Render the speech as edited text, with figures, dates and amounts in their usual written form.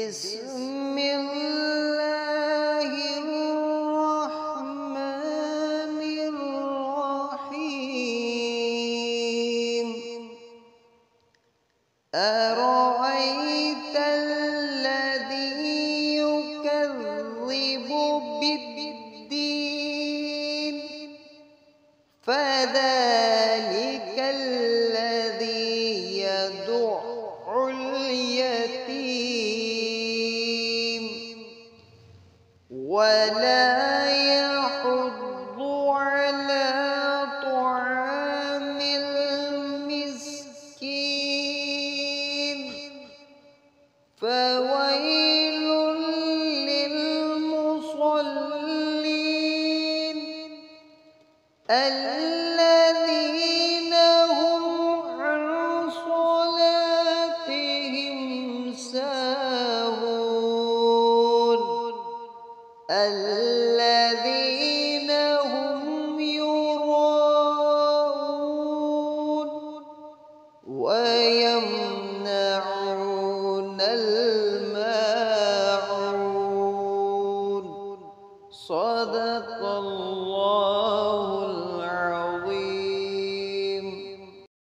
بسم الله الرحمن الرحيم أرأيت الذي يكذب بالدين فذلك الذي يدع اليتيم ولا يحض على طعام المسكين فويل للمصلين الذين هم عن صلاتهم ساهون الذين هم يراءون ويمنعون الماعون صدق الله.